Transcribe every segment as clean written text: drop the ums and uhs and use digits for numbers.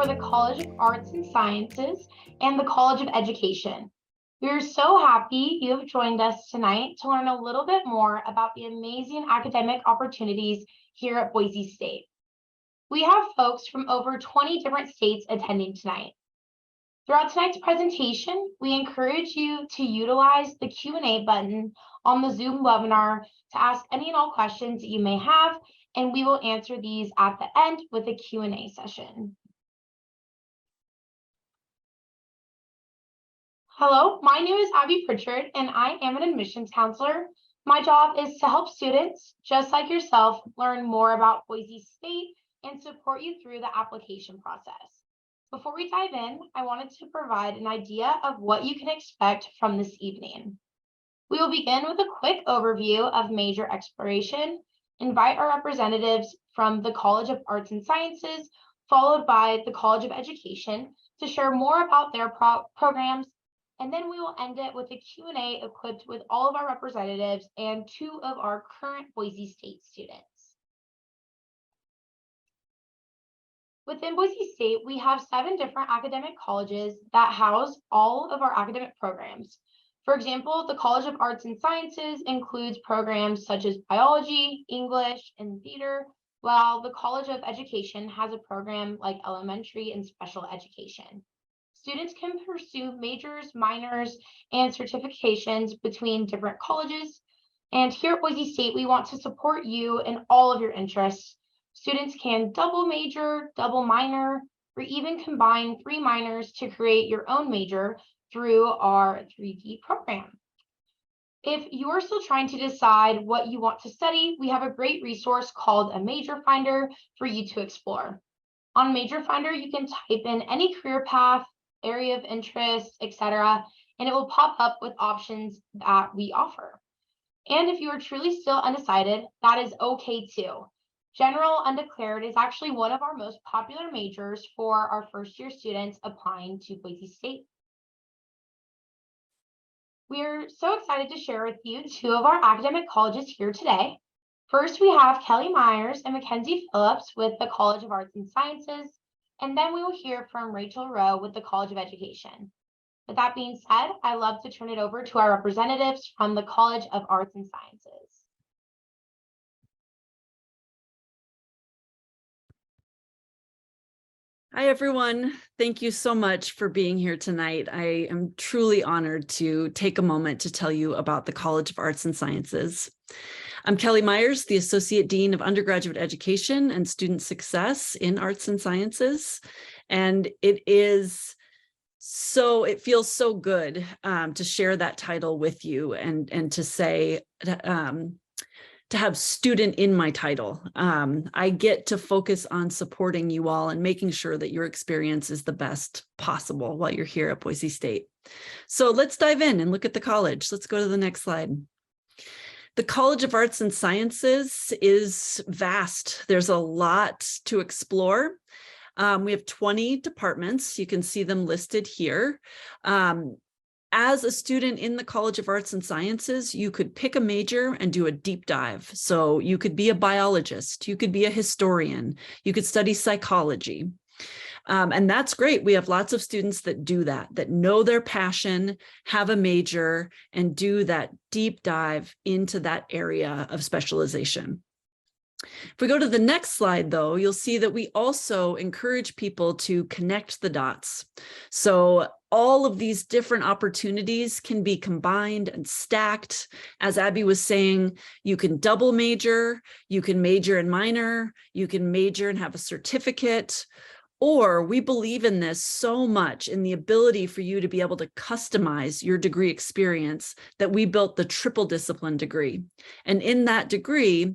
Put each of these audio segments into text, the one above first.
the College of Arts and Sciences and the College of Education. We are so happy you have joined us tonight to learn a little bit more about the amazing academic opportunities here at Boise State. We have folks from over 20 different states attending tonight. Throughout tonight's presentation, we encourage you to utilize the Q&A button on the Zoom webinar to ask any and all questions that you may have, and we will answer these at the end with a Q&A session. Hello, my name is Abby Pritchard, and I am an admissions counselor. My job is to help students, just like yourself, learn more about Boise State and support you through the application process. Before we dive in, I wanted to provide an idea of what you can expect from this evening. We will begin with a quick overview of major exploration, invite our representatives from the College of Arts and Sciences, followed by the College of Education to share more about their programs, and then we will end it with a Q&A equipped with all of our representatives and 2 of our current Boise State students. Within Boise State, we have 7 different academic colleges that house all of our academic programs. For example, the College of Arts and Sciences includes programs such as biology, English, and theater, while the College of Education has a program like elementary and special education. Students can pursue majors, minors, and certifications between different colleges. And here at Boise State, we want to support you in all of your interests. Students can double major, double minor, or even combine 3 minors to create your own major through our 3D program. If you are still trying to decide what you want to study, we have a great resource called a Major Finder for you to explore. On Major Finder, you can type in any career path, area of interest, etc., and it will pop up with options that we offer. And if you are truly still undecided, that is okay too. General Undeclared is actually one of our most popular majors for our first-year students applying to Boise State. We are so excited to share with you 2 of our academic colleges here today. First, we have Kelly Myers and Mackenzie Phillips with the College of Arts and Sciences, and then we will hear from Rachel Rowe with the College of Education. With that being said, I'd love to turn it over to our representatives from the College of Arts and Sciences. Hi, everyone. Thank you so much for being here tonight. I am truly honored to take a moment to tell you about the College of Arts and Sciences. I'm Kelly Myers, the Associate Dean of Undergraduate Education and Student Success in Arts and Sciences. And it feels so good to share that title with you and to say, to have student in my title. I get to focus on supporting you all and making sure that your experience is the best possible while you're here at Boise State. So let's dive in and look at the college. Let's go to the next slide. The College of Arts and Sciences is vast. There's a lot to explore. We have 20 departments. You can see them listed here. As a student in the College of Arts and Sciences, you could pick a major and do a deep dive. So you could be a biologist, you could be a historian, you could study psychology. And that's great. We have lots of students that do that know their passion, have a major, and do that deep dive into that area of specialization. If we go to the next slide, though, you'll see that we also encourage people to connect the dots. So all of these different opportunities can be combined and stacked. As Abby was saying, you can double major, you can major and minor, you can major and have a certificate. Or we believe in this so much, in the ability for you to be able to customize your degree experience, that we built the triple discipline degree. And in that degree,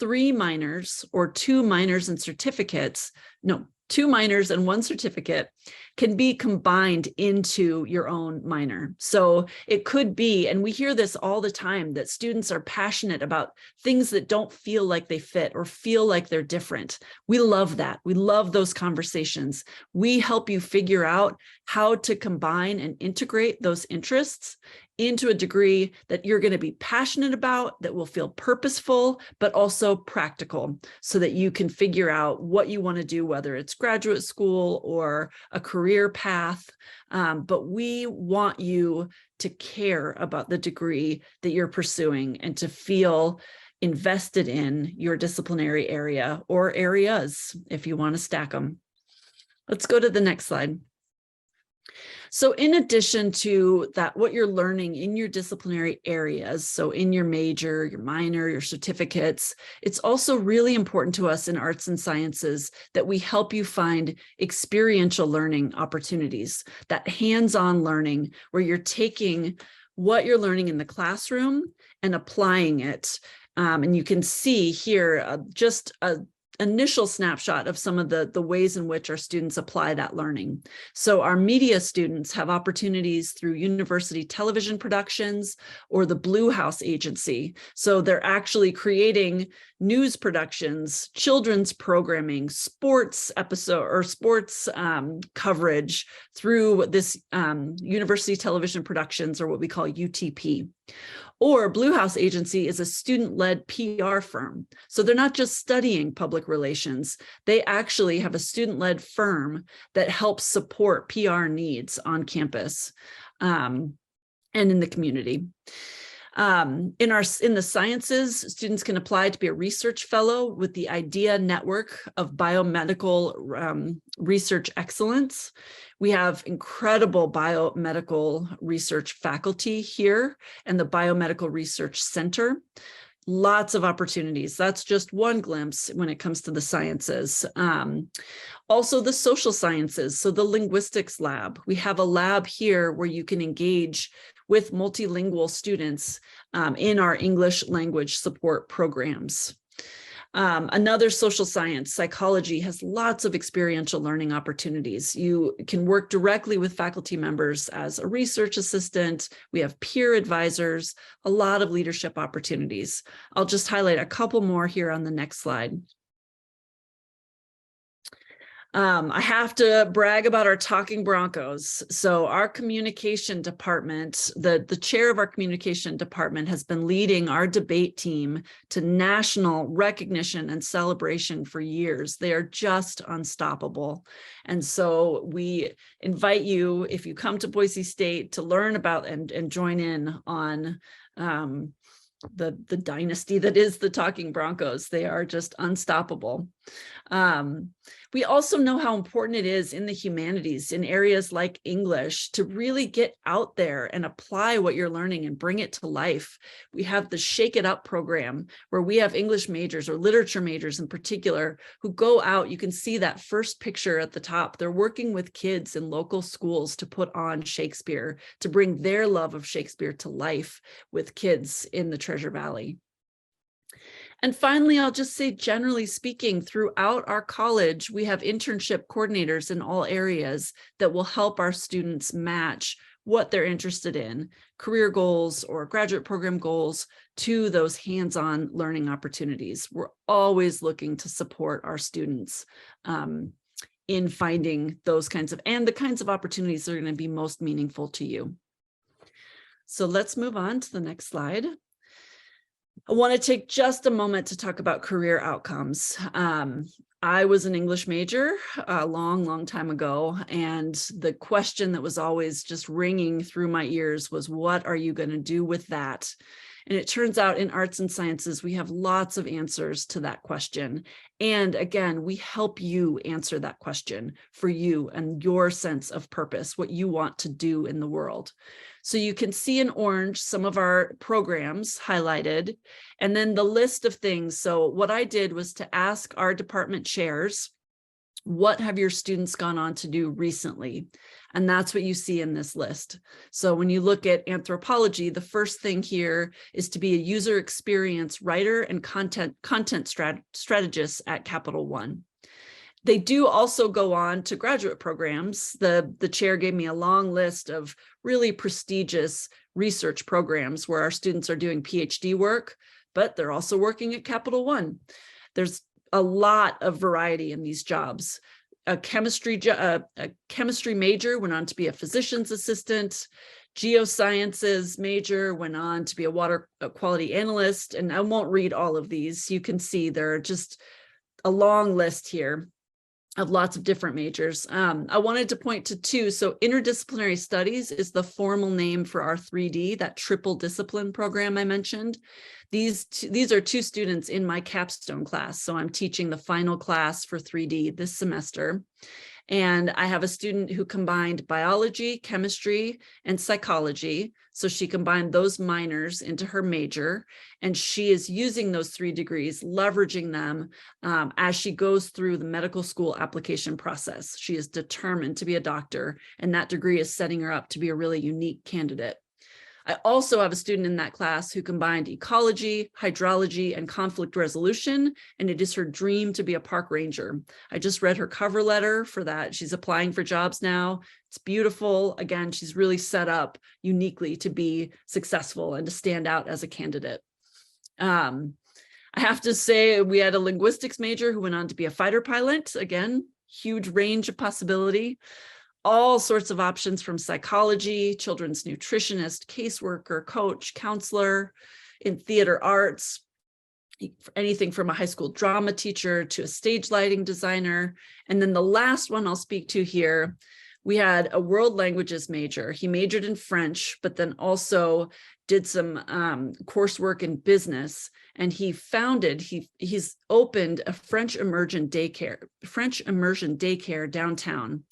3 minors or 2 minors and certificates, no, 2 minors and 1 certificate can be combined into your own minor. So it could be, and we hear this all the time, that students are passionate about things that don't feel like they fit or feel like they're different. We love that. We love those conversations. We help you figure out how to combine and integrate those interests into a degree that you're going to be passionate about, that will feel purposeful, but also practical, so that you can figure out what you want to do, whether it's graduate school or a career path. But we want you to care about the degree that you're pursuing and to feel invested in your disciplinary area, or areas if you want to stack them. Let's go to the next slide. So in addition to that, what you're learning in your disciplinary areas, so in your major, your minor, your certificates, it's also really important to us in arts and sciences that we help you find experiential learning opportunities, that hands-on learning where you're taking what you're learning in the classroom and applying it. And you can see here just a initial snapshot of some of the ways in which our students apply that learning. So our media students have opportunities through university television productions or the Blue House Agency. So they're actually creating news productions, children's programming, sports episode or sports coverage through this university television productions, or what we call UTP. Or Blue House Agency is a student-led PR firm. So they're not just studying public relations, they actually have a student-led firm that helps support PR needs on campus and in the community. In the sciences, students can apply to be a research fellow with the IDEA Network of Biomedical Research Excellence. We have incredible biomedical research faculty here and the Biomedical Research Center. Lots of opportunities. That's just one glimpse when it comes to the sciences. Also the social sciences, so the linguistics lab. We have a lab here where you can engage with multilingual students in our English language support programs. Another social science, psychology, has lots of experiential learning opportunities. You can work directly with faculty members as a research assistant. We have peer advisors, a lot of leadership opportunities. I'll just highlight a couple more here on the next slide. I have to brag about our Talking Broncos. So our communication department, the chair of our communication department has been leading our debate team to national recognition and celebration for years. They are just unstoppable. And so we invite you, if you come to Boise State, to learn about and join in on the dynasty that is the Talking Broncos. They are just unstoppable. We also know how important it is in the humanities, in areas like English, to really get out there and apply what you're learning and bring it to life. We have the Shake It Up program, where we have English majors or literature majors in particular who go out. You can see that first picture at the top. They're working with kids in local schools to put on Shakespeare, to bring their love of Shakespeare to life with kids in the Treasure Valley. And finally, I'll just say, generally speaking, throughout our college, we have internship coordinators in all areas that will help our students match what they're interested in, career goals or graduate program goals, to those hands-on learning opportunities. We're always looking to support our students in finding those kinds of, and the kinds of opportunities that are going to be most meaningful to you. So let's move on to the next slide. I want to take just a moment to talk about career outcomes. I was an English major a long time ago, and the question that was always just ringing through my ears was, what are you going to do with that? And it turns out in arts and sciences, we have lots of answers to that question. And again, we help you answer that question for you and your sense of purpose, what you want to do in the world. So you can see in orange some of our programs highlighted, and then the list of things. So what I did was to ask our department chairs, what have your students gone on to do recently? And that's what you see in this list. So when you look at anthropology, the first thing here is to be a user experience writer and content strategist at Capital One. They do also go on to graduate programs. The chair gave me a long list of really prestigious research programs where our students are doing PhD work, but they're also working at Capital One. There's a lot of variety in these jobs. a chemistry major, went on to be a physician's assistant. Geosciences major, went on to be a water quality analyst. And I won't read all of these. You can see there are just a long list here of lots of different majors. I wanted to point to two. So interdisciplinary studies is the formal name for our 3D, that triple discipline program I mentioned. These are two students in my capstone class. So I'm teaching the final class for 3D this semester. And I have a student who combined biology, chemistry, and psychology. So she combined those minors into her major, and she is using those 3 degrees, leveraging them as she goes through the medical school application process. She is determined to be a doctor, and that degree is setting her up to be a really unique candidate. I also have a student in that class who combined ecology, hydrology, and conflict resolution, and it is her dream to be a park ranger. I just read her cover letter for that. She's applying for jobs now. It's beautiful. Again, she's really set up uniquely to be successful and to stand out as a candidate. I have to say, we had a linguistics major who went on to be a fighter pilot. Again, huge range of possibility. All sorts of options from psychology, children's nutritionist, caseworker, coach, counselor, in theater arts, anything from a high school drama teacher to a stage lighting designer. And then the last one I'll speak to here, we had a world languages major. He majored in French, but then also did some coursework in business. And he's opened a French immersion daycare downtown.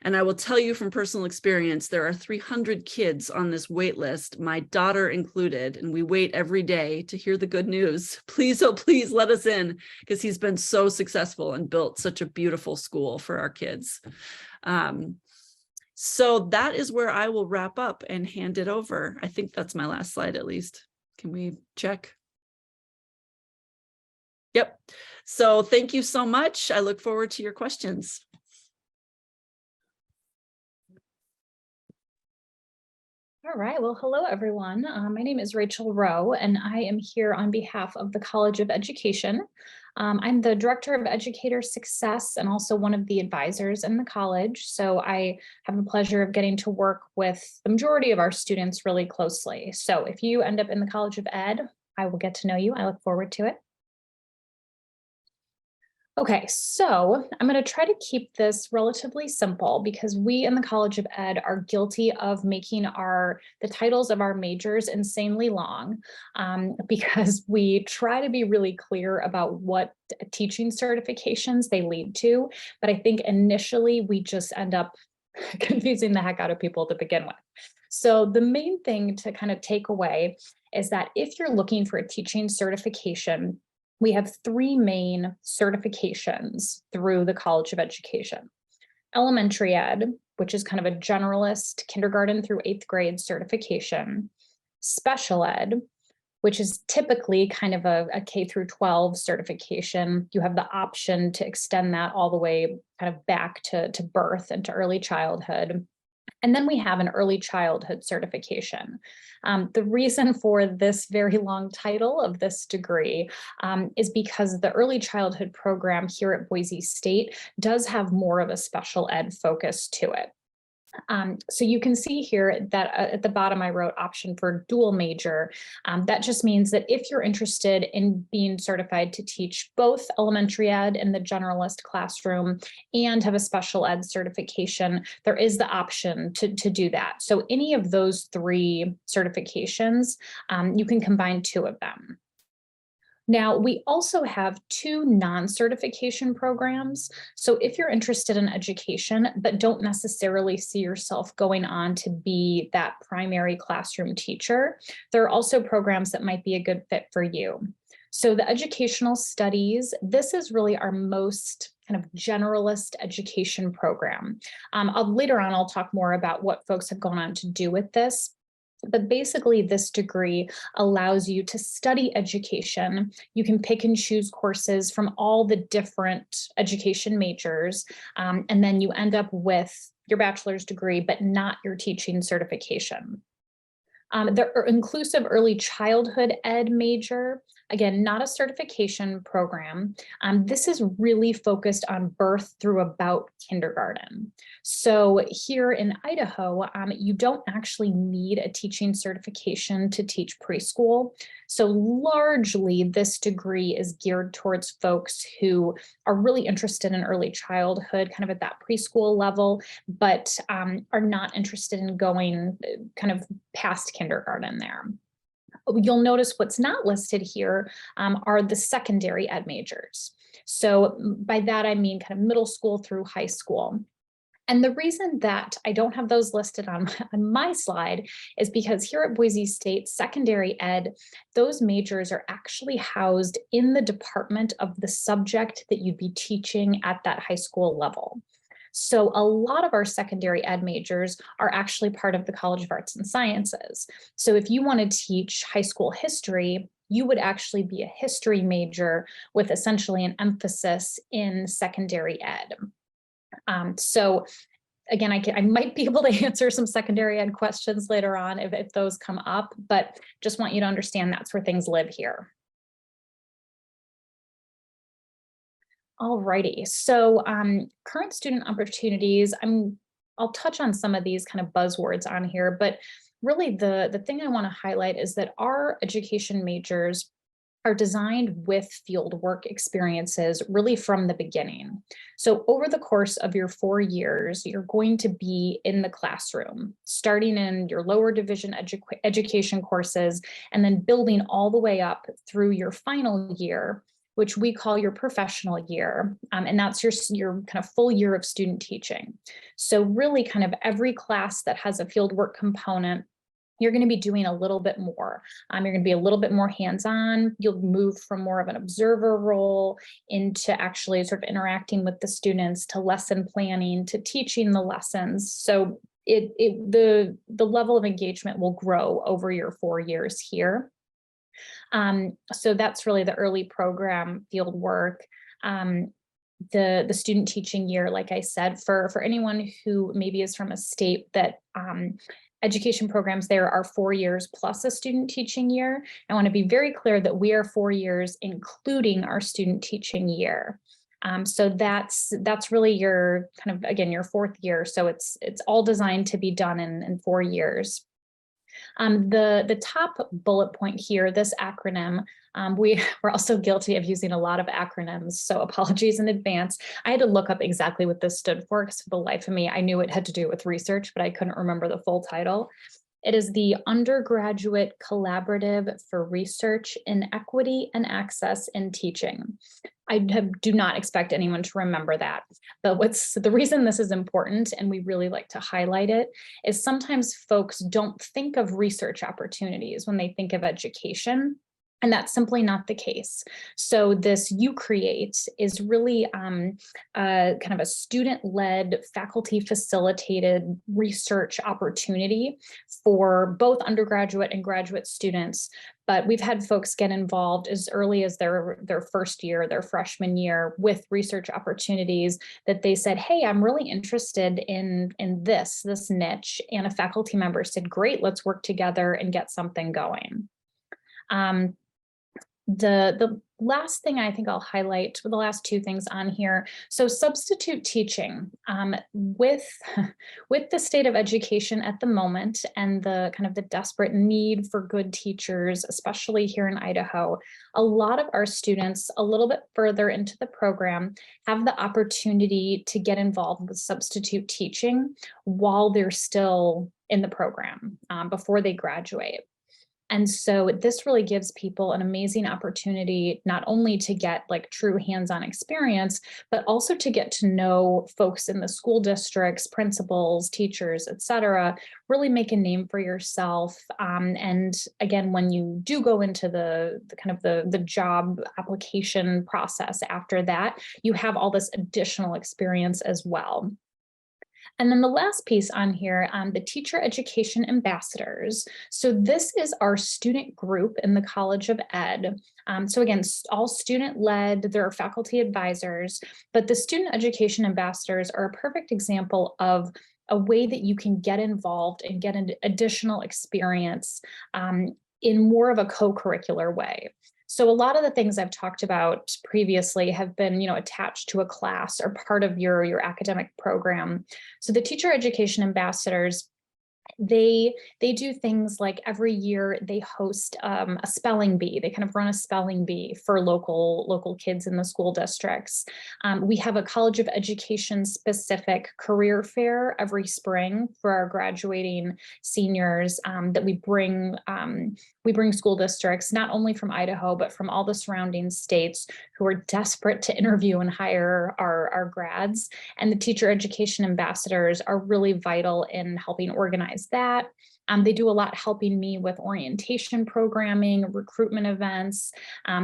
And I will tell you from personal experience, there are 300 kids on this wait list, my daughter included, and we wait every day to hear the good news. Please, oh, please let us in, because he's been so successful and built such a beautiful school for our kids. So that is where I will wrap up and hand it over. I think that's my last slide, at least. Can we check? Yep. So thank you so much. I look forward to your questions. All right, well, hello, everyone. My name is Rachel Rowe, and I am here on behalf of the College of Education. I'm the Director of Educator Success and also one of the advisors in the college. So I have the pleasure of getting to work with the majority of our students really closely. So if you end up in the College of Ed, I will get to know you. I look forward to it. Okay, so I'm going to try to keep this relatively simple because we in the College of Ed are guilty of making the titles of our majors insanely long because we try to be really clear about what teaching certifications they lead to. But I think initially we just end up confusing the heck out of people to begin with. So the main thing to kind of take away is that if you're looking for a teaching certification, we have 3 main certifications through the College of Education. Elementary Ed, which is kind of a generalist kindergarten through 8th grade certification. Special Ed, which is typically kind of a K through 12 certification. You have the option to extend that all the way kind of back to birth and to early childhood. And then we have an early childhood certification. The reason for this very long title of this degree is because the early childhood program here at Boise State does have more of a special ed focus to it. So you can see here that at the bottom I wrote option for dual major. That just means that if you're interested in being certified to teach both elementary ed in the generalist classroom and have a special ed certification, there is the option to do that. So any of those 3 certifications, you can combine 2 of them. Now, we also have 2 non-certification programs. So if you're interested in education, but don't necessarily see yourself going on to be that primary classroom teacher, there are also programs that might be a good fit for you. So the educational studies, this is really our most kind of generalist education program. Later on, I'll talk more about what folks have gone on to do with this. But basically, this degree allows you to study education. You can pick and choose courses from all the different education majors, and then you end up with your bachelor's degree, but not your teaching certification. The inclusive early childhood ed major, Again, not a certification program. This is really focused on birth through about kindergarten. So here in Idaho, you don't actually need a teaching certification to teach preschool. So largely this degree is geared towards folks who are really interested in early childhood, kind of at that preschool level, but are not interested in going kind of past kindergarten there. You'll notice what's not listed here are the secondary ed majors. So by that, I mean kind of middle school through high school. And the reason that I don't have those listed on my slide is because here at Boise State secondary ed, those majors are actually housed in the department of the subject that you'd be teaching at that high school level. So a lot of our secondary ed majors are actually part of the College of Arts and Sciences. So if you want to teach high school history, you would actually be a history major with essentially an emphasis in secondary ed. So again, I might be able to answer some secondary ed questions later on if those come up, but just want you to understand that's where things live here. Alrighty, so current student opportunities, I'll touch on some of these kind of buzzwords on here, but really the thing I want to highlight is that our education majors are designed with field work experiences really from the beginning. So over the course of your 4 years, you're going to be in the classroom, starting in your lower division education courses, and then building all the way up through your final year, which we call your professional year. And that's your kind of full year of student teaching. So really kind of every class that has a fieldwork component, you're going to be doing a little bit more. You're going to be a little bit more hands-on. You'll move from more of an observer role into actually sort of interacting with the students, to lesson planning, to teaching the lessons. So the level of engagement will grow over your 4 years here. So that's really the early program field work. The student teaching year, like I said, for anyone who maybe is from a state that education programs there are 4 years plus a student teaching year. I want to be very clear that we are 4 years, including our student teaching year. So that's really your kind of, again, your 4th year. So it's all designed to be done in 4 years. The top bullet point here, this acronym, we're also guilty of using a lot of acronyms, so apologies in advance. I had to look up exactly what this stood for because for the life of me, I knew it had to do with research, but I couldn't remember the full title. It is the Undergraduate Collaborative for Research in Equity and Access in Teaching. I do not expect anyone to remember that, but the reason this is important, and we really like to highlight it, is sometimes folks don't think of research opportunities when they think of education. And that's simply not the case. So this UCreate is really kind of a student-led, faculty-facilitated research opportunity for both undergraduate and graduate students. But we've had folks get involved as early as their first year, their freshman year, with research opportunities that they said, hey, I'm really interested in this niche. And a faculty member said, great, let's work together and get something going. The last thing I think I'll highlight, the last 2 things on here. So substitute teaching, with the state of education at the moment and the kind of the desperate need for good teachers, especially here in Idaho, a lot of our students a little bit further into the program have the opportunity to get involved with substitute teaching while they're still in the program, before they graduate. And so this really gives people an amazing opportunity, not only to get like true hands-on experience, but also to get to know folks in the school districts, principals, teachers, et cetera, really make a name for yourself. And again, when you do go into the kind of the job application process after that, you have all this additional experience as well. And then the last piece on here, the teacher education ambassadors. So this is our student group in the College of Ed. So again, all student-led, there are faculty advisors, but the student education ambassadors are a perfect example of a way that you can get involved and get an additional experience in more of a co-curricular way. So a lot of the things I've talked about previously have been, attached to a class or part of your academic program. So the teacher education ambassadors, they do things like every year they host a spelling bee. They kind of run a spelling bee for local kids in the school districts. We have a College of Education specific career fair every spring for our graduating seniors that we bring school districts, not only from Idaho, but from all the surrounding states who are desperate to interview and hire our grads. And the teacher education ambassadors are really vital in helping organize that. They do a lot helping me with orientation programming, recruitment events.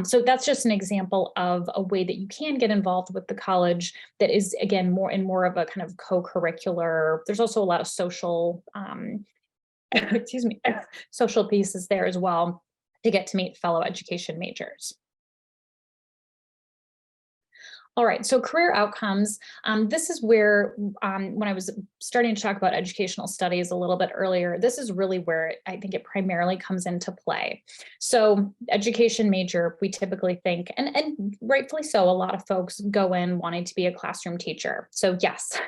So that's just an example of a way that you can get involved with the college that is, again, more of a kind of co-curricular. There's also a lot of social, excuse me, social pieces there as well to get to meet fellow education majors. All right, so career outcomes. This is where, when I was starting to talk about educational studies a little bit earlier, this is really where I think it primarily comes into play. So education major, we typically think, and rightfully so, a lot of folks go in wanting to be a classroom teacher. So yes,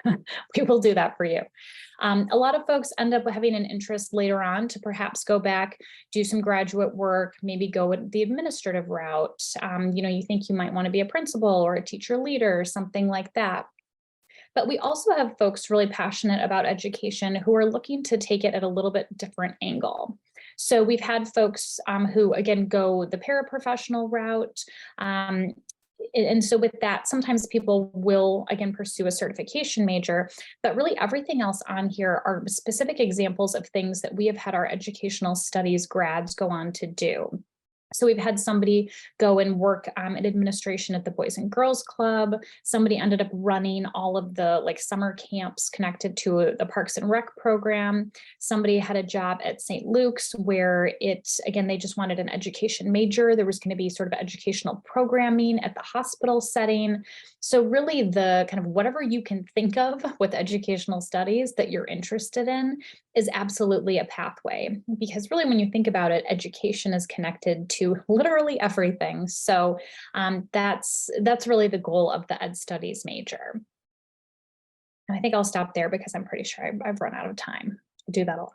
we will do that for you. A lot of folks end up having an interest later on to perhaps go back, do some graduate work, maybe go with the administrative route. You think you might want to be a principal or a teacher leader or something like that. But we also have folks really passionate about education who are looking to take it at a little bit different angle. So we've had folks who, again, go the paraprofessional route. And so with that, sometimes people will, again, pursue a certification major, but really everything else on here are specific examples of things that we have had our educational studies grads go on to do. So we've had somebody go and work in administration at the Boys and Girls Club. Somebody ended up running all of the summer camps connected to the Parks and Rec program. Somebody had a job at St. Luke's where again, they just wanted an education major. There was going to be sort of educational programming at the hospital setting. So really the kind of whatever you can think of with educational studies that you're interested in is absolutely a pathway, because really when you think about it, education is connected to literally everything. So that's really the goal of the Ed Studies major. And I think I'll stop there because I'm pretty sure I've run out of time. I do that a lot.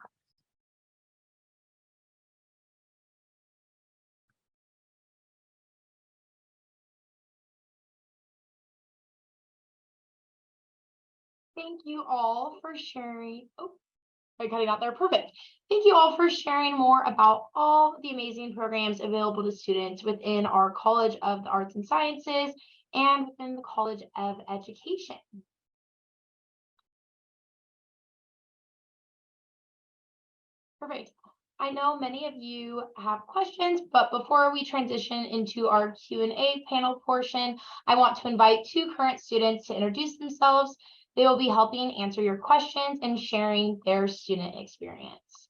Thank you all for sharing. Oh, I'm cutting out there. Perfect. Thank you all for sharing more about all the amazing programs available to students within our College of the Arts and Sciences and within the College of Education. Perfect. I know many of you have questions, but before we transition into our Q&A panel portion, I want to invite two current students to introduce themselves. They will be helping answer your questions and sharing their student experience.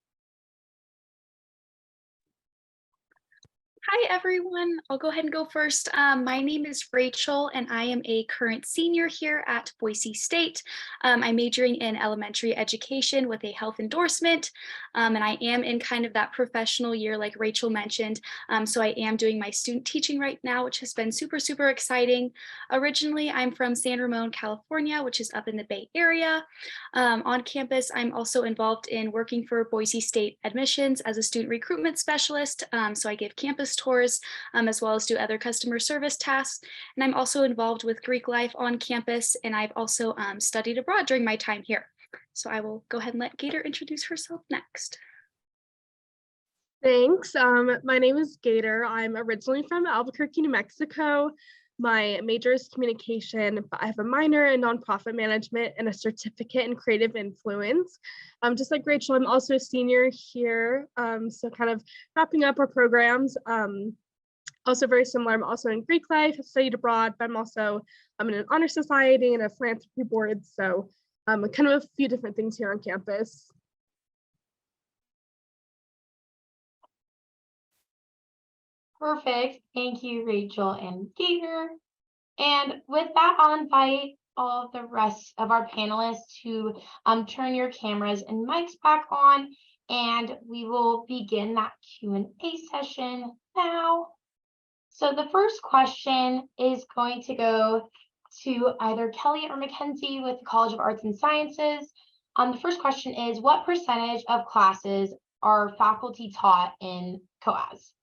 Hi, everyone. I'll go ahead and go first. My name is Rachel, and I am a current senior here at Boise State. I'm majoring in elementary education with a health endorsement, and I am in kind of that professional year like Rachel mentioned. So I am doing my student teaching right now, which has been super, super exciting. Originally, I'm from San Ramon, California, which is up in the Bay Area. On campus, I'm also involved in working for Boise State admissions as a student recruitment specialist. So I give campus tours, as well as do other customer service tasks. And I'm also involved with Greek life on campus, and I've also studied abroad during my time here. So I will go ahead and let Gator introduce herself next. Thanks. My name is Gator. I'm originally from Albuquerque, New Mexico. My major is communication, but I have a minor in nonprofit management and a certificate in creative influence. Just like Rachel, I'm also a senior here. So kind of wrapping up our programs. Also very similar, I'm also in Greek life, I've studied abroad, but I'm in an honor society and a philanthropy board. So kind of a few different things here on campus. Perfect. Thank you, Rachel and Gator. And with that, I'll invite all of the rest of our panelists to turn your cameras and mics back on, and we will begin that Q&A session now. So the first question is going to go to either Kelly or Mackenzie with the College of Arts and Sciences. The first question is, what percentage of classes are faculty taught in COAS?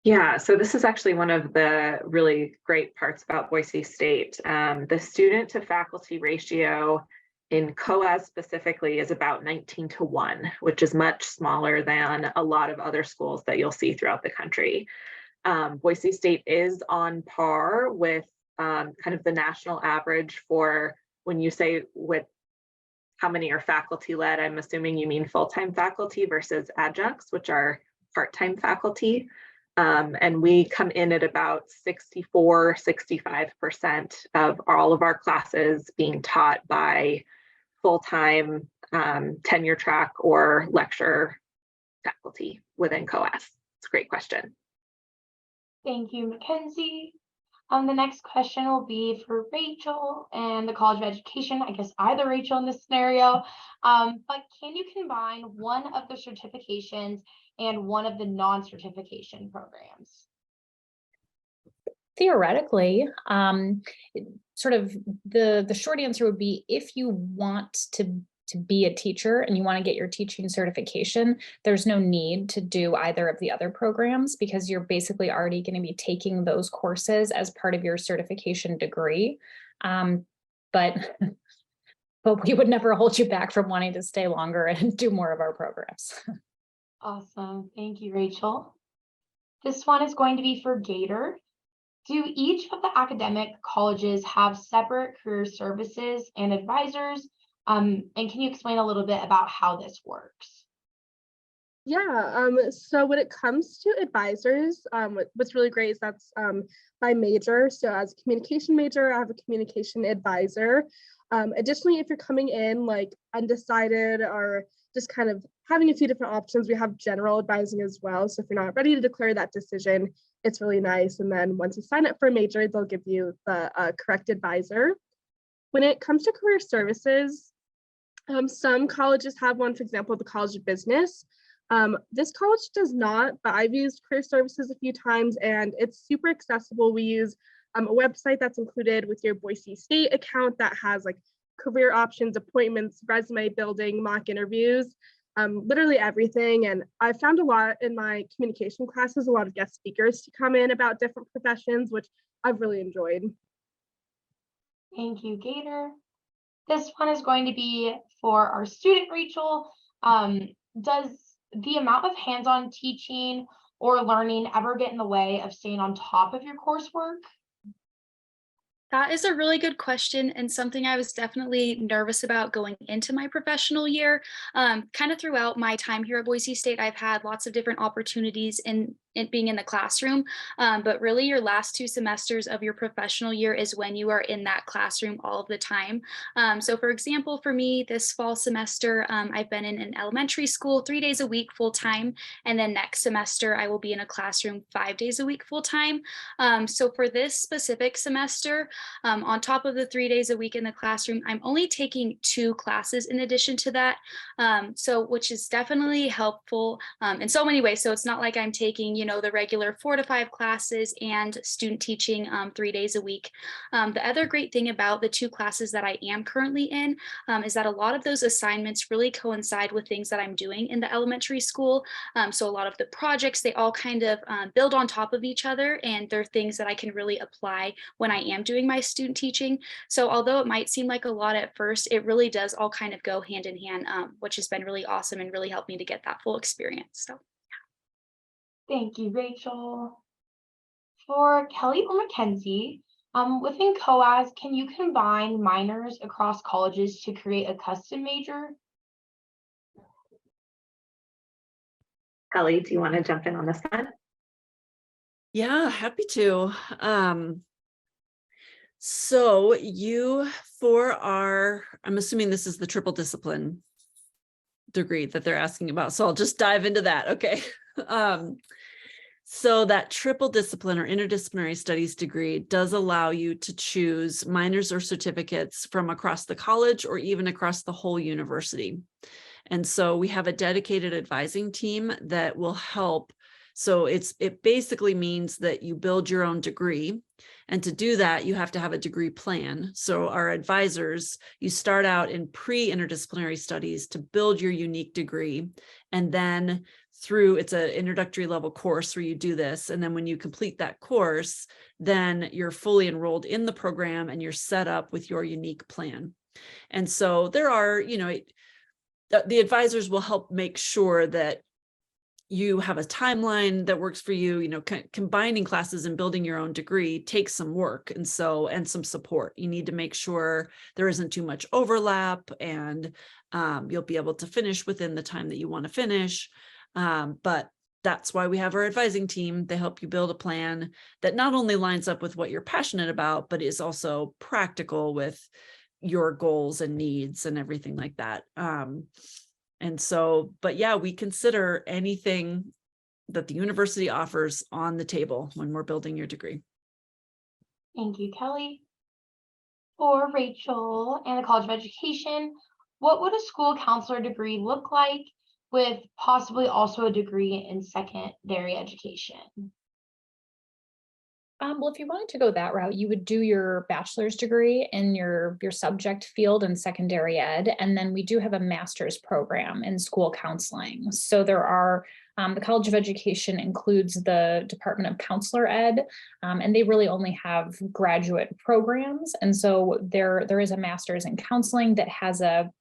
Yeah, so this is actually one of the really great parts about Boise State. The student to faculty ratio in COAS specifically is about 19-1, which is much smaller than a lot of other schools that you'll see throughout the country. Boise State is on par with kind of the national average for when you say with how many are faculty led. I'm assuming you mean full-time faculty versus adjuncts, which are part-time faculty. And we come in at about 64-65% of all of our classes being taught by full-time tenure track or lecture faculty within COAS. It's a great question. Thank you, Mackenzie. The next question will be for Rachel and the College of Education. I guess either Rachel in this scenario, but can you combine one of the certifications and one of the non-certification programs? Theoretically, sort of the short answer would be, if you want to be a teacher and you want to get your teaching certification, there's no need to do either of the other programs, because you're basically already going to be taking those courses as part of your certification degree. But we would never hold you back from wanting to stay longer and do more of our programs. Awesome. Thank you, Rachel. This one is going to be for Gator. Do each of the academic colleges have separate career services and advisors? And can you explain a little bit about how this works? Yeah, so when it comes to advisors, what's really great is that's by major. So as a communication major, I have a communication advisor. Additionally, if you're coming in like undecided or just kind of having a few different options, we have general advising as well. So if you're not ready to declare that decision, it's really nice. And then once you sign up for a major, they'll give you the correct advisor. When it comes to career services, some colleges have one, for example, the College of Business. This college does not, but I've used career services a few times and it's super accessible. We use a website that's included with your Boise State account that has like career options, appointments, resume building, mock interviews, literally everything. And I found a lot in my communication classes, a lot of guest speakers to come in about different professions, which I've really enjoyed. Thank you, Gator. This one is going to be for our student, Rachel. Does the amount of hands-on teaching or learning ever get in the way of staying on top of your coursework? That is a really good question, and something I was definitely nervous about going into my professional year. Kind of throughout my time here at Boise State, I've had lots of different opportunities in it being in the classroom, but really your last 2 semesters of your professional year is when you are in that classroom all of the time. So for example, for me this fall semester, I've been in an elementary school 3 days a week full time, and then next semester I will be in a classroom 5 days a week full time. So for this specific semester, on top of the 3 days a week in the classroom, I'm only taking 2 classes in addition to that, so which is definitely helpful in so many ways. So it's not like I'm taking the regular 4 to 5 classes and student teaching 3 days a week. The other great thing about the 2 classes that I am currently in is that a lot of those assignments really coincide with things that I'm doing in the elementary school. So a lot of the projects, they all kind of build on top of each other, and they're things that I can really apply when I am doing my student teaching. So although it might seem like a lot at first, it really does all kind of go hand in hand, which has been really awesome and really helped me to get that full experience. So. Thank you, Rachel. For Kelly or Mackenzie, within COAS, can you combine minors across colleges to create a custom major? Kelly, do you want to jump in on this one? Yeah, happy to. So I'm assuming this is the triple discipline degree that they're asking about. So I'll just dive into that. Okay. So that triple discipline or interdisciplinary studies degree does allow you to choose minors or certificates from across the college or even across the whole university. And so we have a dedicated advising team that will help So it basically means that you build your own degree. And to do that, you have to have a degree plan. So our advisors, you start out in pre-interdisciplinary studies to build your unique degree. And then it's an introductory level course where you do this. And then when you complete that course, then you're fully enrolled in the program and you're set up with your unique plan. And so there are, the advisors will help make sure that you have a timeline that works for you. Combining classes and building your own degree takes some work and some support. You need to make sure there isn't too much overlap, and you'll be able to finish within the time that you want to finish. But that's why we have our advising team. They help you build a plan that not only lines up with what you're passionate about, but is also practical with your goals and needs and everything like that. But yeah, we consider anything that the university offers on the table when we're building your degree. Thank you, Kelly. For Rachel and the College of Education, what would a school counselor degree look like, with possibly also a degree in secondary education? Well, if you wanted to go that route, you would do your bachelor's degree in your subject field in secondary ed. And then we do have a master's program in school counseling. So there are, the College of Education includes the Department of Counselor Ed, and they really only have graduate programs. And so there is a master's in counseling that has a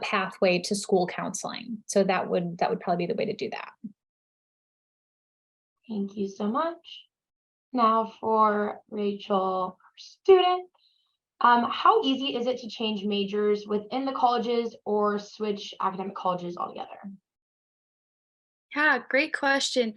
pathway to school counseling. So that would probably be the way to do that. Thank you so much. Now for Rachel, student, how easy is it to change majors within the colleges or switch academic colleges altogether? Yeah, great question.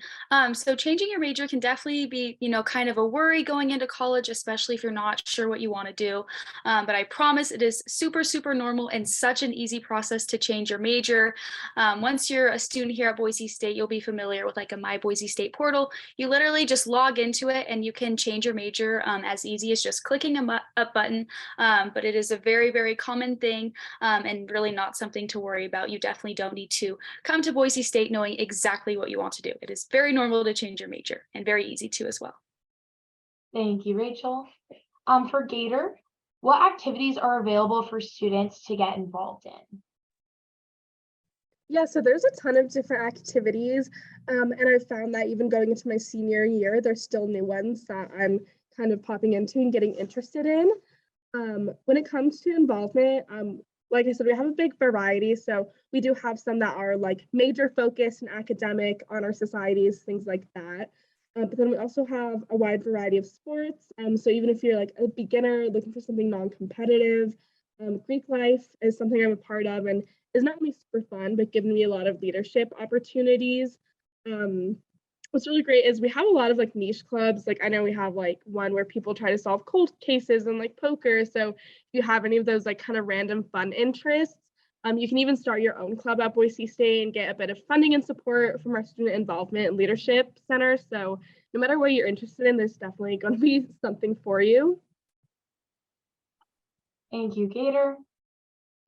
So changing your major can definitely be, kind of a worry going into college, especially if you're not sure what you want to do. But I promise it is super, super normal and such an easy process to change your major. Once you're a student here at Boise State, you'll be familiar with like a My Boise State portal. You literally just log into it and you can change your major as easy as just clicking a button. But it is a very, very common thing and really not something to worry about. You definitely don't need to come to Boise State knowing exactly what you want to do. It is very normal to change your major and very easy to as well. Thank you, Rachel. For Gator, what activities are available for students to get involved in? Yeah, so there's a ton of different activities, and I've found that even going into my senior year, there's still new ones that I'm kind of popping into and getting interested in. When it comes to involvement, like I said, we have a big variety. So we do have some that are like major focused and academic, honor societies, things like that. But then we also have a wide variety of sports. So even if you're like a beginner looking for something non-competitive, Greek life is something I'm a part of and is not only super fun, but given me a lot of leadership opportunities. What's really great is we have a lot of like niche clubs. Like I know we have like one where people try to solve cold cases and like poker. So if you have any of those like kind of random fun interests, you can even start your own club at Boise State and get a bit of funding and support from our Student Involvement and Leadership Center. So no matter what you're interested in, there's definitely going to be something for you. Thank you, Gator.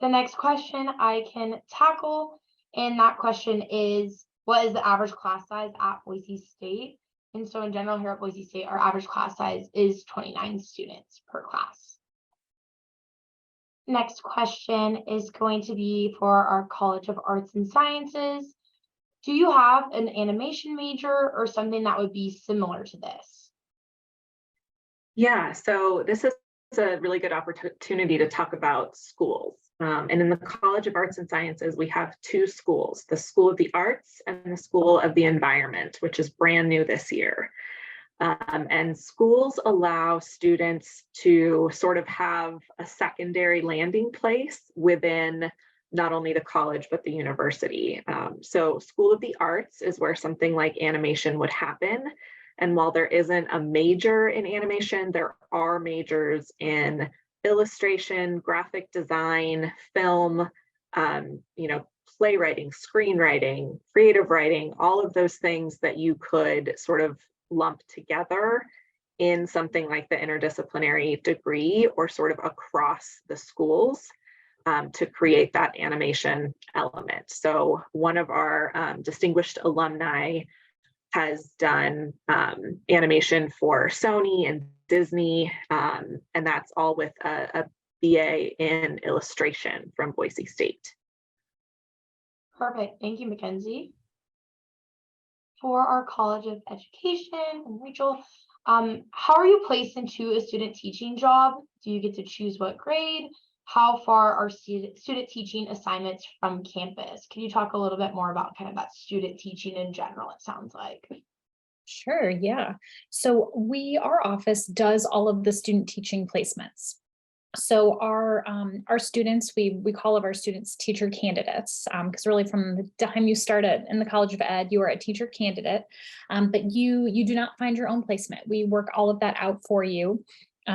The next question I can tackle, and that question is, what is the average class size at Boise State? And so in general here at Boise State, our average class size is 29 students per class. Next question is going to be for our College of Arts and Sciences. Do you have an animation major or something that would be similar to this? Yeah, so this is a really good opportunity to talk about schools. And in the College of Arts and Sciences, we have two schools, the School of the Arts and the School of the Environment, which is brand new this year. And schools allow students to sort of have a secondary landing place within not only the college, but the university. So School of the Arts is where something like animation would happen. And while there isn't a major in animation, there are majors in illustration, graphic design, film, playwriting, screenwriting, creative writing, all of those things that you could sort of lump together in something like the interdisciplinary degree or sort of across the schools to create that animation element. So one of our distinguished alumni has done animation for Sony and Disney, and that's all with a BA in illustration from Boise State. Perfect. Thank you, Mackenzie. For our College of Education, and Rachel, how are you placed into a student teaching job? Do you get to choose what grade? How far are student teaching assignments from campus? Can you talk a little bit more about kind of that student teaching in general, it sounds like? Sure, yeah. So our office does all of the student teaching placements. So our students, we call of our students teacher candidates, because really from the time you start in the College of Ed, you are a teacher candidate, but you do not find your own placement. We work all of that out for you.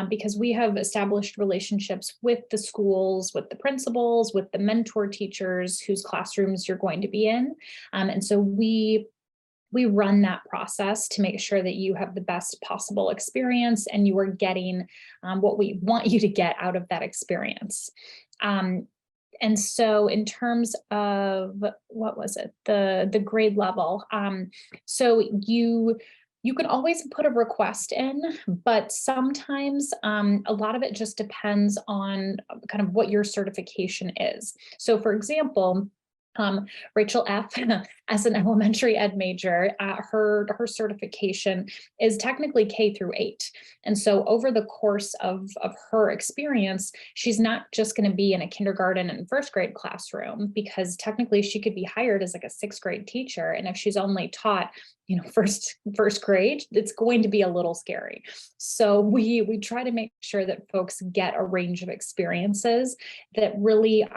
Because we have established relationships with the schools, with the principals, with the mentor teachers whose classrooms you're going to be in. And so we run that process to make sure that you have the best possible experience and you are getting what we want you to get out of that experience. And so in terms of, what was it, the grade level, so you can always put a request in, but sometimes a lot of it just depends on kind of what your certification is. So for example, Rachel F, as an elementary ed major, her certification is technically K through 8. And so over the course of her experience, she's not just going to be in a kindergarten and first grade classroom, because technically she could be hired as like a 6th grade teacher. And if she's only taught, first grade, it's going to be a little scary. So we try to make sure that folks get a range of experiences that really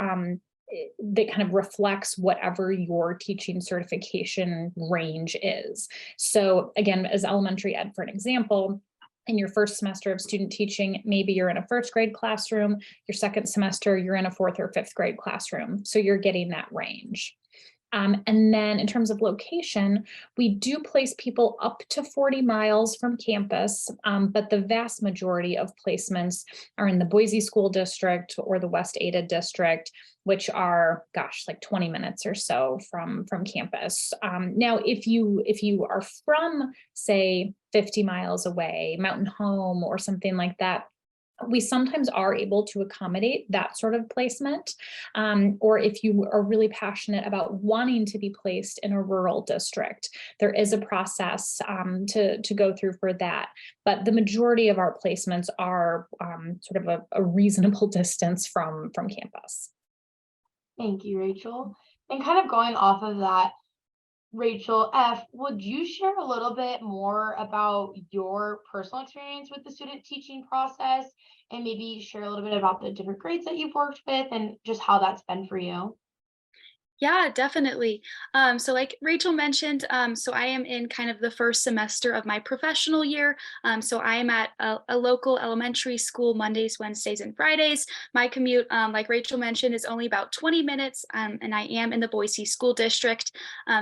that kind of reflects whatever your teaching certification range is. So again, as elementary ed, for an example, in your first semester of student teaching, maybe you're in a 1st grade classroom, your 2nd semester, you're in a 4th or 5th grade classroom. So you're getting that range. And then in terms of location, we do place people up to 40 miles from campus, but the vast majority of placements are in the Boise School District or the West Ada District, which are, like 20 minutes or so from campus. Now, if you are from, say, 50 miles away, Mountain Home or something like that, we sometimes are able to accommodate that sort of placement. Or if you are really passionate about wanting to be placed in a rural district, there is a process to go through for that. But the majority of our placements are sort of a reasonable distance from campus. Thank you, Rachel. And kind of going off of that, Rachel F, would you share a little bit more about your personal experience with the student teaching process and maybe share a little bit about the different grades that you've worked with and just how that's been for you? Yeah, definitely. So like Rachel mentioned, so I am in kind of the first semester of my professional year. So I am at a local elementary school Mondays, Wednesdays, and Fridays. My commute, like Rachel mentioned, is only about 20 minutes, and I am in the Boise School District.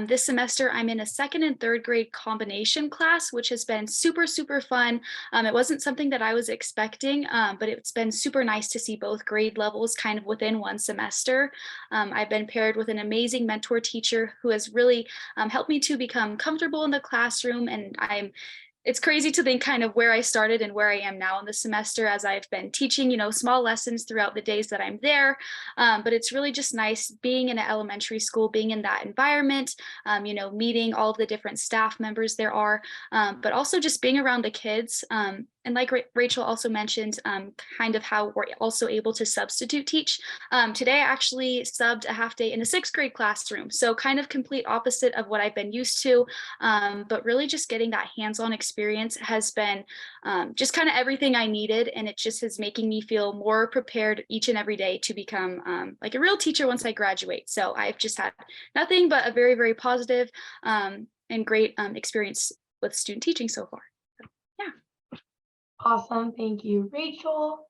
This semester, I'm in a 2nd and 3rd grade combination class, which has been super, super fun. It wasn't something that I was expecting, but it's been super nice to see both grade levels kind of within one semester. I've been paired with an amazing mentor teacher who has really helped me to become comfortable in the classroom. And it's crazy to think kind of where I started and where I am now in the semester as I've been teaching, small lessons throughout the days that I'm there. But it's really just nice being in an elementary school, being in that environment, meeting all the different staff members there are, but also just being around the kids. And like Rachel also mentioned, kind of how we're also able to substitute teach. Today, I actually subbed a half day in a 6th grade classroom. So kind of complete opposite of what I've been used to, but really just getting that hands-on experience has been just kind of everything I needed. And it just is making me feel more prepared each and every day to become like a real teacher once I graduate. So I've just had nothing but a very, very positive and great experience with student teaching so far. Awesome. Thank you, Rachel.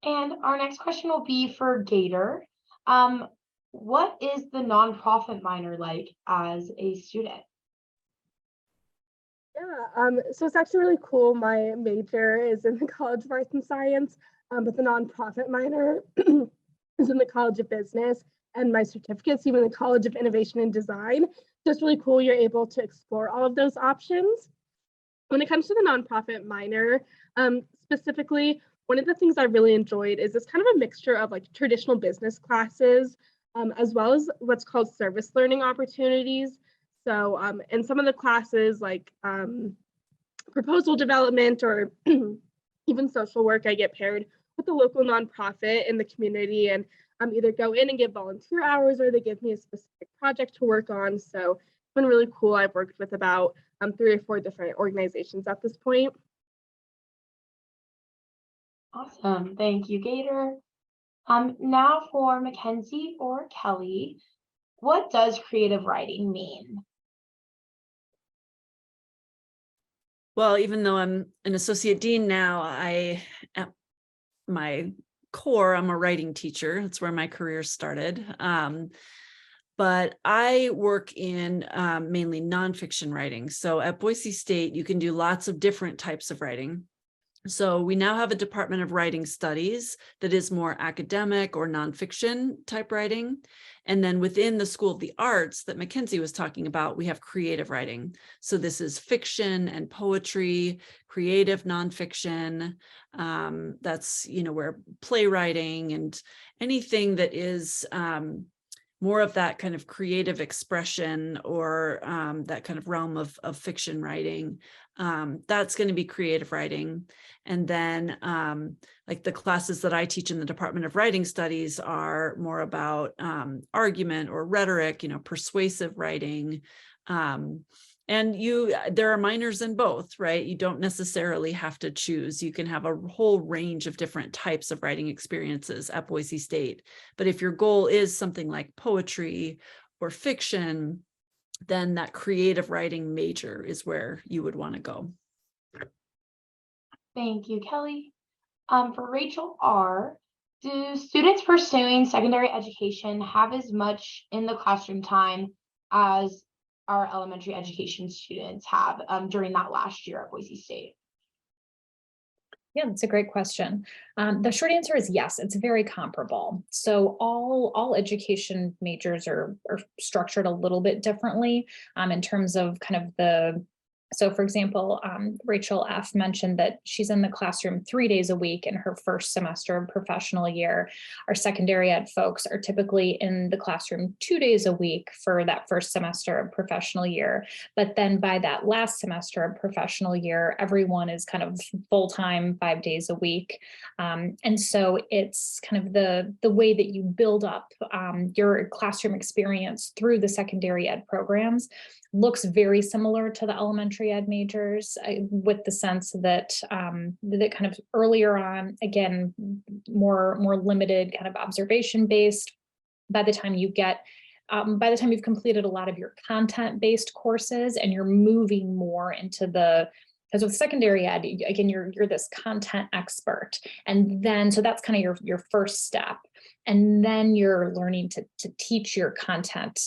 And our next question will be for Gator. What is the nonprofit minor like as a student? Yeah, so it's actually really cool. My major is in the College of Arts and Science, but the nonprofit minor is in the College of Business. and my certificates, even the College of Innovation and Design. So it's really cool you're able to explore all of those options. When it comes to the nonprofit minor, specifically, one of the things I really enjoyed is this kind of a mixture of like traditional business classes, as well as what's called service learning opportunities. So in some of the classes like proposal development or even social work, I get paired with a local nonprofit in the community and either go in and give volunteer hours or they give me a specific project to work on. So it's been really cool. I've worked with about 3 or 4 different organizations at this point. Awesome. Thank you, Gator. Now for Mackenzie or Kelly, what does creative writing mean? Well, even though I'm an associate dean now, at my core, I'm a writing teacher. That's where my career started. But I work in mainly nonfiction writing. So at Boise State, you can do lots of different types of writing. So we now have a Department of Writing Studies that is more academic or nonfiction type writing. And then within the School of the Arts that Mackenzie was talking about, we have creative writing. So this is fiction and poetry, creative nonfiction. That's, where playwriting and anything that is more of that kind of creative expression or that kind of realm of fiction writing. That's going to be creative writing. And then like the classes that I teach in the Department of Writing Studies are more about argument or rhetoric, persuasive writing. And there are minors in both, right? You don't necessarily have to choose. You can have a whole range of different types of writing experiences at Boise State. But if your goal is something like poetry or fiction, then that creative writing major is where you would want to go. Thank you, Kelly. For Rachel R., do students pursuing secondary education have as much in the classroom time as our elementary education students have during that last year at Boise State? Yeah, that's a great question. The short answer is yes, it's very comparable. So all education majors are structured a little bit differently in terms of kind of so for example, Rachel F. mentioned that she's in the classroom 3 days a week in her first semester of professional year. Our secondary ed folks are typically in the classroom 2 days a week for that first semester of professional year. But then by that last semester of professional year, everyone is kind of full-time 5 days a week. And so it's kind of the way that you build up your classroom experience through the secondary ed programs looks very similar to the elementary ed majors, with the sense that that kind of earlier on, again, more limited kind of observation based. By the time you've completed a lot of your content based courses and you're moving more into because with secondary ed, again, you're this content expert. And then, so that's kind of your first step. And then you're learning to teach your content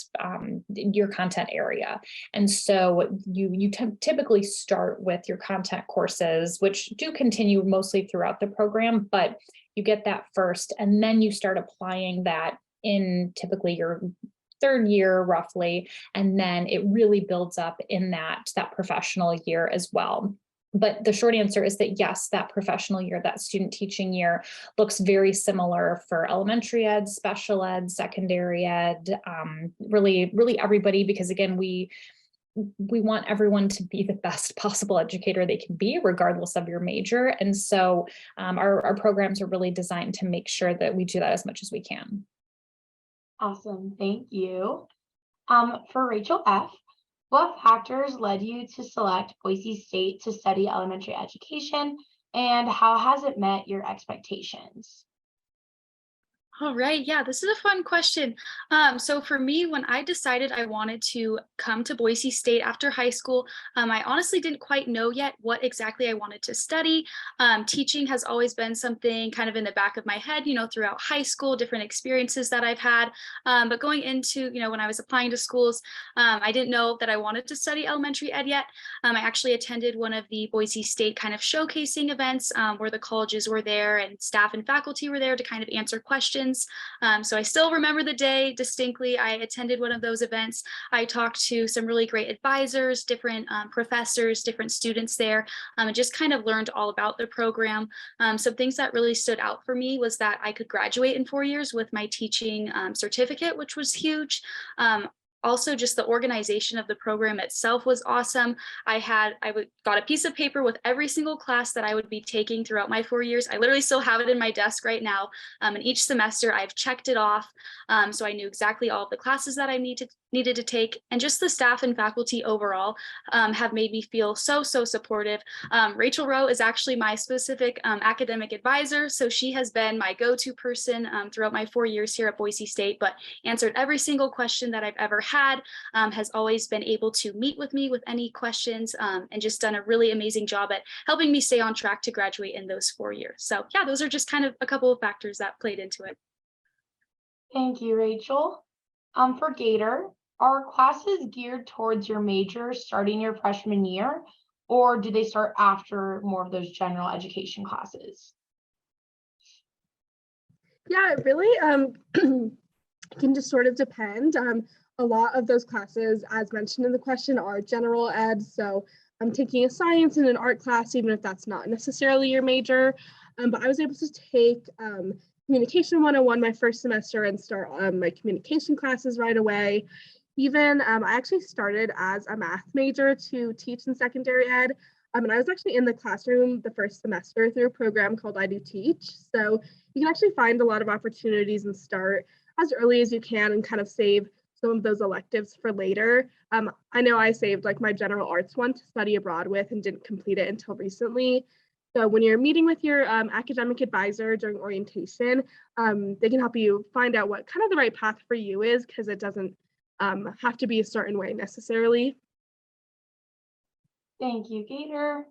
area. And so you typically start with your content courses, which do continue mostly throughout the program, but you get that first, and then you start applying that in typically your third year roughly, and then it really builds up in that professional year as well. But the short answer is that yes, that professional year, that student teaching year looks very similar for elementary ed, special ed, secondary ed, really everybody, because again, we want everyone to be the best possible educator they can be, regardless of your major. And so our programs are really designed to make sure that we do that as much as we can. Awesome, thank you. For Rachel F., what factors led you to select Boise State to study elementary education, and how has it met your expectations? All right, yeah, this is a fun question. So for me, when I decided I wanted to come to Boise State after high school, I honestly didn't quite know yet what exactly I wanted to study. Teaching has always been something kind of in the back of my head, throughout high school, different experiences that I've had. But going into, when I was applying to schools, I didn't know that I wanted to study elementary ed yet. I actually attended one of the Boise State kind of showcasing events where the colleges were there and staff and faculty were there to kind of answer questions sessions. So I still remember the day distinctly. I attended one of those events. I talked to some really great advisors, different professors, different students there, and just kind of learned all about the program. Some things that really stood out for me was that I could graduate in 4 years with my teaching certificate, which was huge. Also, just the organization of the program itself was awesome. I got a piece of paper with every single class that I would be taking throughout my 4 years. I literally still have it in my desk right now. And each semester I've checked it off. So I knew exactly all of the classes that I needed to take. And just the staff and faculty overall have made me feel so supportive. Rachel Rowe is actually my specific academic advisor. So she has been my go-to person throughout my 4 years here at Boise State, but answered every single question that I've ever had, has always been able to meet with me with any questions, and just done a really amazing job at helping me stay on track to graduate in those 4 years. So yeah, those are just kind of a couple of factors that played into it. Thank you, Rachel. For Gator, are classes geared towards your major starting your freshman year, or do they start after more of those general education classes? Yeah, it really can just sort of depend. A lot of those classes, as mentioned in the question, are general ed. So I'm taking a science and an art class, even if that's not necessarily your major. But I was able to take Communication 101 my first semester and start my communication classes right away. Even I actually started as a math major to teach in secondary ed. And I was actually in the classroom the first semester through a program called I Do Teach. So you can actually find a lot of opportunities and start as early as you can and kind of save some of those electives for later. I know I saved like my general arts one to study abroad with and didn't complete it until recently. So when you're meeting with your academic advisor during orientation, they can help you find out what kind of the right path for you is, because it doesn't have to be a certain way necessarily. Thank you, Gator.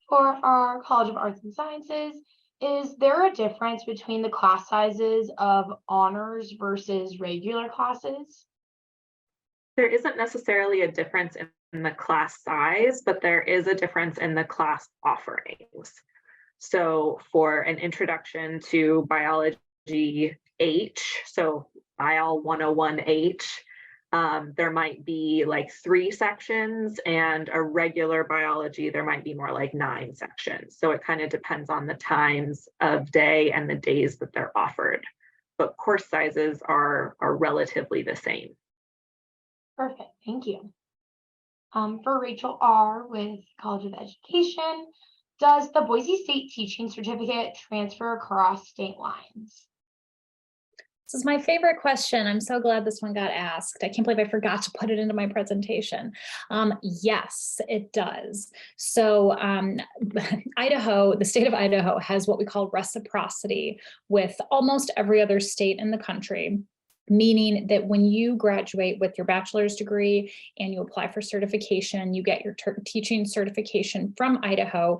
For our College of Arts and Sciences, is there a difference between the class sizes of honors versus regular classes? There isn't necessarily a difference in the class size, but there is a difference in the class offerings. So for an introduction to biology H, so Bio 101H, there might be like 3 sections, and a regular biology, there might be more like 9 sections. So it kind of depends on the times of day and the days that they're offered. But course sizes are relatively the same. Perfect, thank you. For Rachel R. with College of Education, does the Boise State Teaching Certificate transfer across state lines? This is my favorite question. I'm so glad this one got asked. I can't believe I forgot to put it into my presentation. Yes, it does. So Idaho, the state of Idaho has what we call reciprocity with almost every other state in the country, meaning that when you graduate with your bachelor's degree and you apply for certification, you get your teaching certification from Idaho.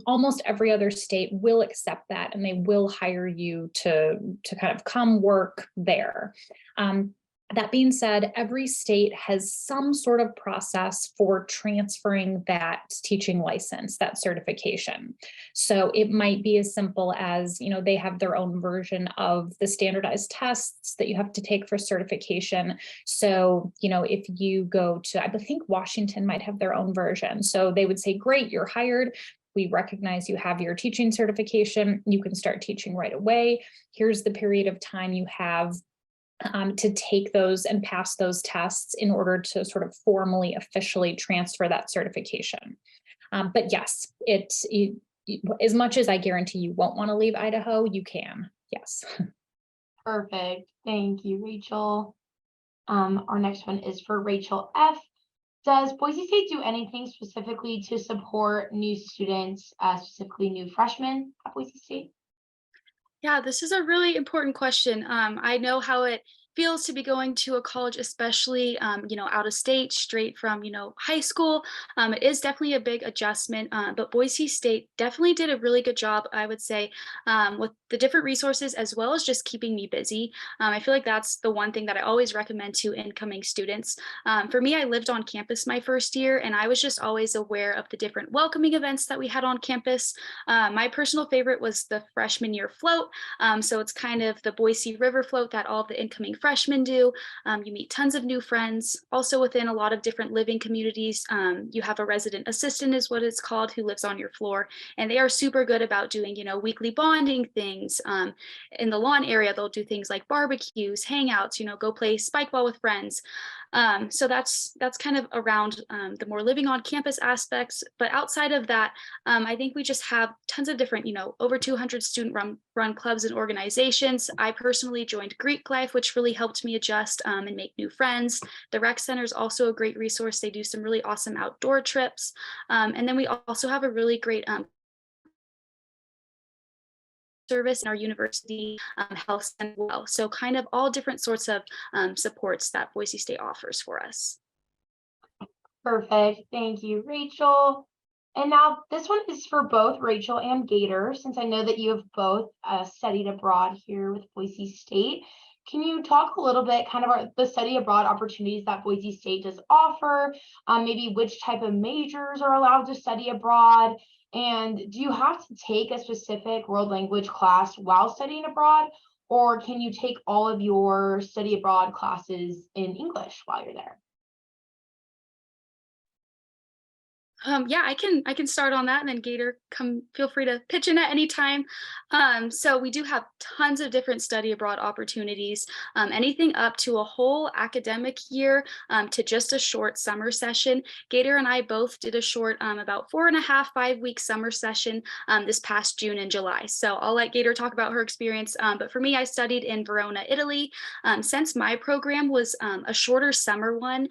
Almost every other state will accept that, and they will hire you to kind of come work there. That being said, every state has some sort of process for transferring that teaching license, that certification. So it might be as simple as, they have their own version of the standardized tests that you have to take for certification. So, if you go to, I think Washington might have their own version. So they would say, great, you're hired. We recognize you have your teaching certification. You can start teaching right away. Here's the period of time you have to take those and pass those tests in order to sort of formally, officially transfer that certification. But yes, as much as I guarantee you won't want to leave Idaho, you can, yes. Perfect, thank you, Rachel. Our next one is for Rachel F. Does Boise State do anything specifically to support new students, specifically new freshmen at Boise State? Yeah, this is a really important question. I know how it feels to be going to a college, especially, out of state, straight from, high school. It is definitely a big adjustment, but Boise State definitely did a really good job, I would say, with the different resources as well as just keeping me busy. I feel like that's the one thing that I always recommend to incoming students. For me, I lived on campus my first year, and I was just always aware of the different welcoming events that we had on campus. My personal favorite was the freshman year float. So it's kind of the Boise River float that all of the incoming freshmen do. You meet tons of new friends. Also within a lot of different living communities, you have a resident assistant is what it's called, who lives on your floor. And they are super good about doing, weekly bonding things. In the lawn area, they'll do things like barbecues, hangouts, go play spike ball with friends. So that's kind of around the more living on campus aspects. But outside of that, I think we just have tons of different, over 200 student run clubs and organizations. I personally joined Greek Life, which really helped me adjust and make new friends. The rec center is also a great resource. They do some really awesome outdoor trips. And then we also have a really great service in our university health center as well. So kind of all different sorts of supports that Boise State offers for us. Perfect. Thank you, Rachel. And now this one is for both Rachel and Gator, since I know that you have both studied abroad here with Boise State. Can you talk a little bit kind of about the study abroad opportunities that Boise State does offer, maybe which type of majors are allowed to study abroad? And do you have to take a specific world language class while studying abroad, or can you take all of your study abroad classes in English while you're there? Yeah, I can start on that, and then Gator, feel free to pitch in at any time. So we do have tons of different study abroad opportunities, anything up to a whole academic year to just a short summer session. Gator and I both did a short, about 4.5, 5 week summer session this past June and July. So I'll let Gator talk about her experience. But for me, I studied in Verona, Italy. Since my program was a shorter summer one,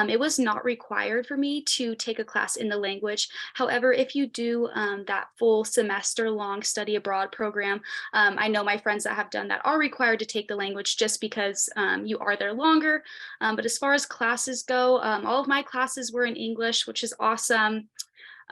it was not required for me to take a class in the language. However, if you do that full semester long study abroad program, I know my friends that have done that are required to take the language just because you are there longer. But as far as classes go, all of my classes were in English, which is awesome.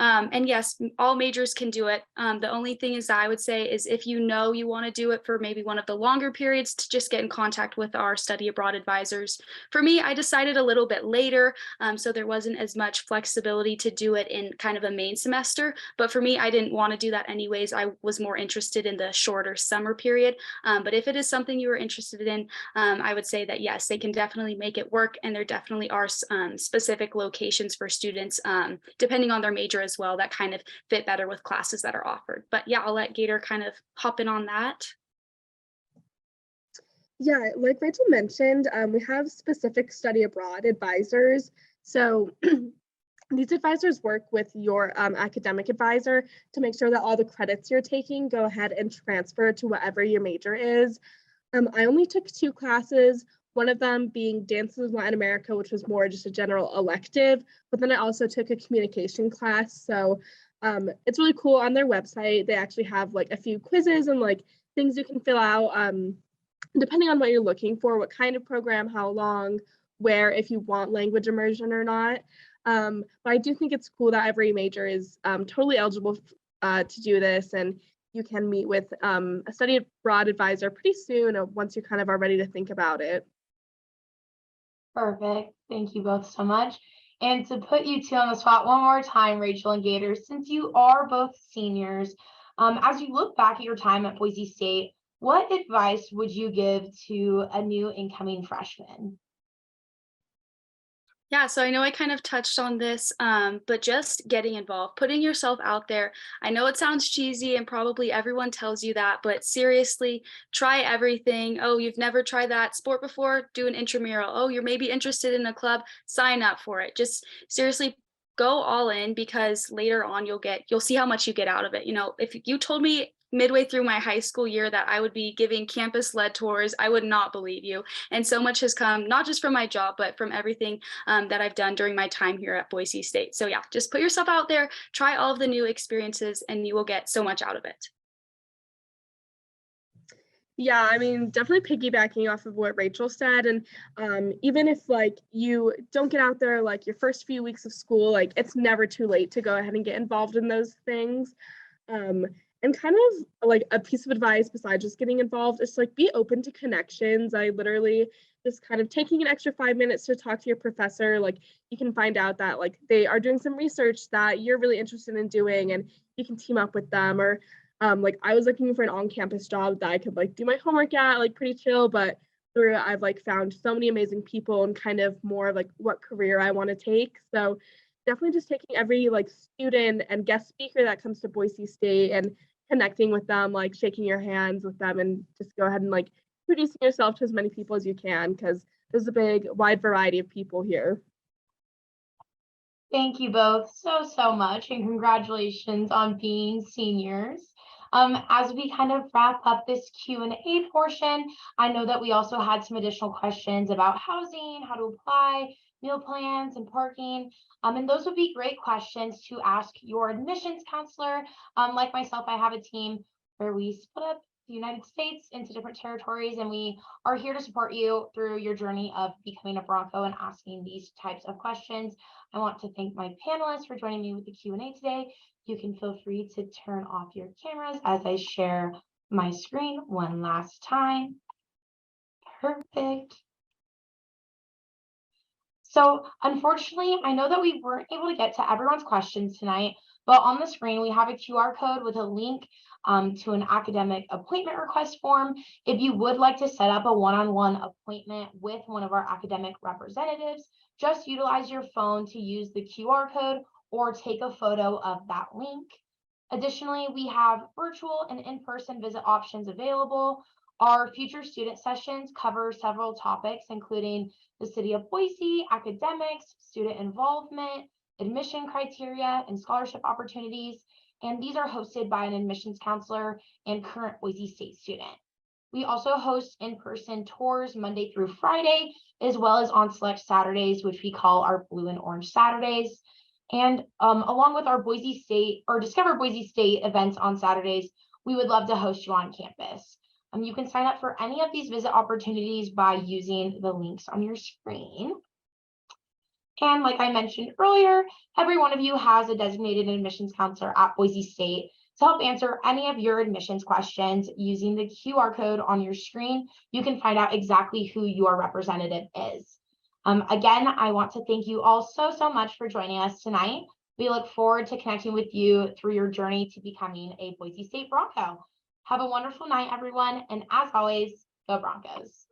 And yes, all majors can do it. The only thing is that I would say is if you know you want to do it for maybe one of the longer periods, to just get in contact with our study abroad advisors. For me, I decided a little bit later, so there wasn't as much flexibility to do it in kind of a main semester. But for me, I didn't want to do that anyways. I was more interested in the shorter summer period. But if it is something you are interested in, I would say that yes, they can definitely make it work. And there definitely are specific locations for students, depending on their major as well, that kind of fit better with classes that are offered. But yeah, I'll let Gator kind of hop in on that. Yeah, like Rachel mentioned, we have specific study abroad advisors. So these advisors work with your academic advisor to make sure that all the credits you're taking go ahead and transfer to whatever your major is. I only took 2 classes, one of them being Dances of Latin America, which was more just a general elective, but then I also took a communication class. So it's really cool. On their website, they actually have like a few quizzes and like things you can fill out depending on what you're looking for, what kind of program, how long, where, if you want language immersion or not. But I do think it's cool that every major is totally eligible to do this, and you can meet with a study abroad advisor pretty soon once you kind of are ready to think about it. Perfect. Thank you both so much. And to put you two on the spot one more time, Rachel and Gator, since you are both seniors, as you look back at your time at Boise State, what advice would you give to a new incoming freshman? Yeah, so I know I kind of touched on this, but just getting involved, putting yourself out there. I know it sounds cheesy and probably everyone tells you that, but seriously, try everything. Oh, you've never tried that sport before? Do an intramural. Oh, you're maybe interested in a club? Sign up for it. Just seriously go all in, because later on you'll see how much you get out of it. If you told me midway through my high school year that I would be giving campus led tours, I would not believe you. And so much has come, not just from my job, but from everything that I've done during my time here at Boise State. So yeah, just put yourself out there, try all of the new experiences, and you will get so much out of it. Yeah, I mean, definitely piggybacking off of what Rachel said. And even if like you don't get out there like your first few weeks of school, like it's never too late to go ahead and get involved in those things. And kind of like a piece of advice besides just getting involved is like be open to connections. I literally just kind of taking an extra 5 minutes to talk to your professor, like you can find out that like they are doing some research that you're really interested in doing and you can team up with them. Or like I was looking for an on-campus job that I could like do my homework at, like pretty chill, but through it, I've like found so many amazing people and kind of more of like what career I want to take. So definitely just taking every like student and guest speaker that comes to Boise State and connecting with them, like shaking your hands with them and just go ahead and like introducing yourself to as many people as you can because there's a big wide variety of people here. Thank you both so much, and congratulations on being seniors. As we kind of wrap up this Q&A portion, I know that we also had some additional questions about housing, how to apply, meal plans, and parking. And those would be great questions to ask your admissions counselor. Like myself, I have a team where we split up the United States into different territories, and we are here to support you through your journey of becoming a Bronco and asking these types of questions. I want to thank my panelists for joining me with the Q&A today. You can feel free to turn off your cameras as I share my screen one last time. Perfect. So unfortunately, I know that we weren't able to get to everyone's questions tonight, but on the screen, we have a QR code with a link to an academic appointment request form. If you would like to set up a one-on-one appointment with one of our academic representatives, just utilize your phone to use the QR code or take a photo of that link. Additionally, we have virtual and in-person visit options available. Our future student sessions cover several topics, including the city of Boise, academics, student involvement, admission criteria, and scholarship opportunities. And these are hosted by an admissions counselor and current Boise State student. We also host in-person tours Monday through Friday, as well as on select Saturdays, which we call our Blue and Orange Saturdays. And along with our Boise State or Discover Boise State events on Saturdays, we would love to host you on campus. You can sign up for any of these visit opportunities by using the links on your screen. And like I mentioned earlier, every one of you has a designated admissions counselor at Boise State to help answer any of your admissions questions. Using the QR code on your screen, you can find out exactly who your representative is. Again, I want to thank you all so much for joining us tonight. We look forward to connecting with you through your journey to becoming a Boise State Bronco. Have a wonderful night, everyone, and as always, go Broncos.